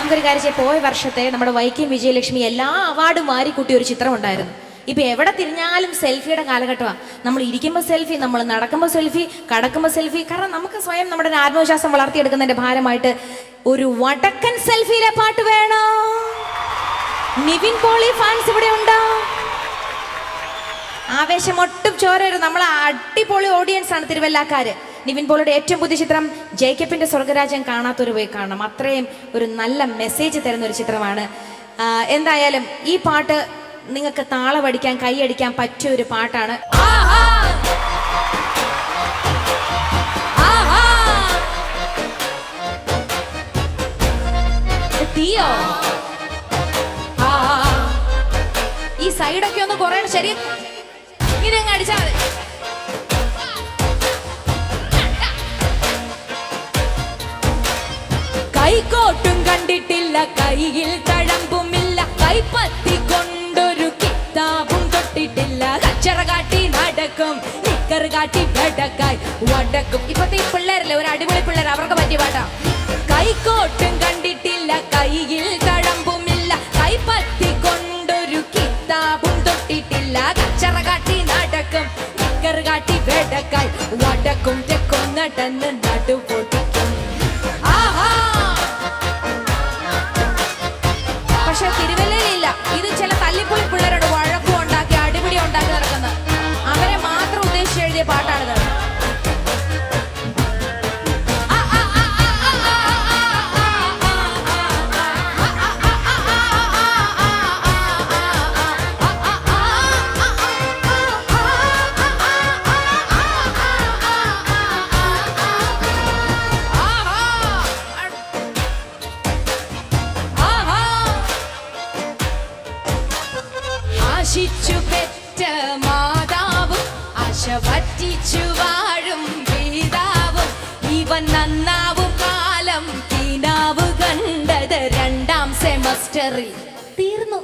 നമുക്കൊരു കാര്യം ചെയ്യാം. പോയ വർഷത്തെ നമ്മുടെ വൈക്കം വിജയലക്ഷ്മി എല്ലാ അവാർഡും വാരിക്കൂട്ടിയ ഒരു ചിത്രം ഉണ്ടായിരുന്നു. ഇപ്പൊ എവിടെ തിരിഞ്ഞാലും സെൽഫിയുടെ കാലഘട്ടമാണ്. നമ്മൾ ഇരിക്കുമ്പോൾ സെൽഫി, നമ്മൾ നടക്കുമ്പോൾ സെൽഫി, കടക്കുമ്പോൾ സെൽഫി. കാരണം നമുക്ക് സ്വയം നമ്മുടെ ഒരു ആത്മവിശ്വാസം വളർത്തിയെടുക്കുന്നതിന്റെ ഭാരമായിട്ട് ഒരു വടക്കൻ സെൽഫിയിലെ പാട്ട് വേണം. നിവിൻ പോളി ഫാൻസ് ഇവിടെ ഉണ്ടോ? ആവേശം ഒട്ടും ചോരരുത്. നമ്മൾ അടിപൊളി ഓഡിയൻസ് ആണ് തിരുവല്ലാക്കാര്. നിവിൻ പോളിയുടെ ഏറ്റവും പുതിയ ചിത്രം ജേക്കബിന്റെ സ്വർഗരാജ്യം കാണാത്തൊരു പോയി കാണണം. അത്രയും ഒരു നല്ല മെസ്സേജ് തരുന്ന ഒരു ചിത്രമാണ്. എന്തായാലും ഈ പാട്ട് നിങ്ങൾക്ക് താളമടിക്കാൻ, കൈയടിക്കാൻ പറ്റിയ ഒരു പാട്ടാണ്. തീയോ ഈ സൈഡൊക്കെ ഒന്ന് കുറേ ശരി, ഇതങ്ങ് അടിച്ചാൽ മതി. കൈക്കോട്ടും കണ്ടിട്ടില്ല, കയ്യിൽ തഴമ്പുമില്ല, കൈപ്പത്തി കൊണ്ടൊരു കിതാബും തൊട്ടിട്ടില്ല, കച്ചറ കാട്ടി നടക്കും, നിക്കർ കാട്ടി വെടക്കായി വടക്കും. ഇപ്പത്തെ ഈ പിള്ളേരല്ലേ ഒരു അടിപൊളി പിള്ളേർ, അവർക്ക് പറ്റിയ പാട്ടാ. കൈക്കോട്ടും കണ്ടിട്ടില്ല, കയ്യിൽ തഴമ്പുമില്ല, കൈപ്പത്തി കൊണ്ടൊരു കിതാബും തൊട്ടിട്ടില്ല, കച്ചറ കാട്ടി നടക്കും, നിക്കർ കാട്ടി വെടക്കായി വടക്കും തെക്കും നടന്ന് നടുപൊട്ടിക്കും. പക്ഷെ തിരുവല്ലയിലില്ല. ഇത് ചില തല്ലിപ്പൊളി പിള്ളേരോട് വഴക്കും ഉണ്ടാക്കി അടിപിടി ഉണ്ടാക്കി നടക്കുന്നത്. അവരെ മാത്രം ഉദ്ദേശിച്ച് എഴുതിയ പാട്ടാണിത്. ആശിച്ചു പെറ്റ മാതാവും ആശ വറ്റിച്ചു വാഴും പിതാവും, ഇവൻ നന്നാവും കാലം കിനാവ് കണ്ടത് രണ്ടാം സെമസ്റ്ററിൽ തീർന്നു.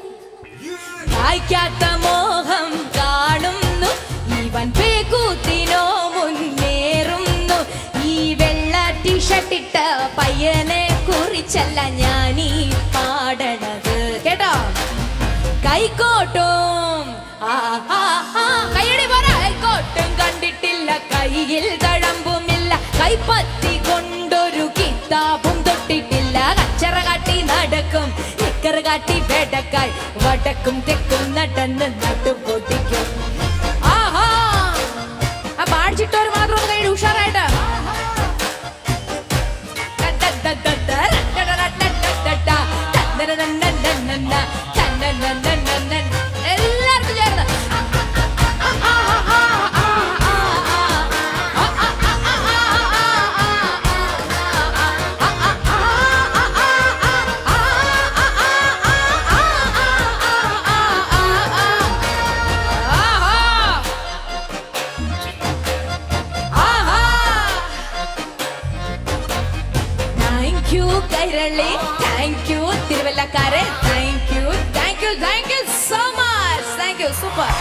വായിക്കാത്ത മോഹം കാണുന്നു, ഇവൻ പേക്കൂത്തിനോ മുന്നേറുന്നു. ഈ വെള്ള ടീഷർട്ടിട്ട പയ്യനെ കുറിച്ചല്ല ഞാനീ പാടണത് കേട്ടോ. കൈക്കോട്ടും കൈയടി പറ. കൈക്കോട്ടും കണ്ടിട്ടില്ല, കയ്യിൽ തഴമ്പുമില്ല, കൈപ്പത്തി കൊണ്ടൊരു കിതാബും തൊട്ടിട്ടില്ല, കച്ചറ കാട്ടി നടക്കും, നിക്കർ കാട്ടി വെടക്കായി വടക്കും തെക്കും നടന്ന് നട്ടുപൊട്ടിക്കും. ആ പാടിച്ചിട്ടവർ മാത്രം ഒന്ന് കൈ ഉഷാറായിട്ട്. എല്ലാവർക്കും ചേർന്ന് thank you Kairali, thank you തിരുവല്ലക്കാരെ, thank you so much, thank you, super.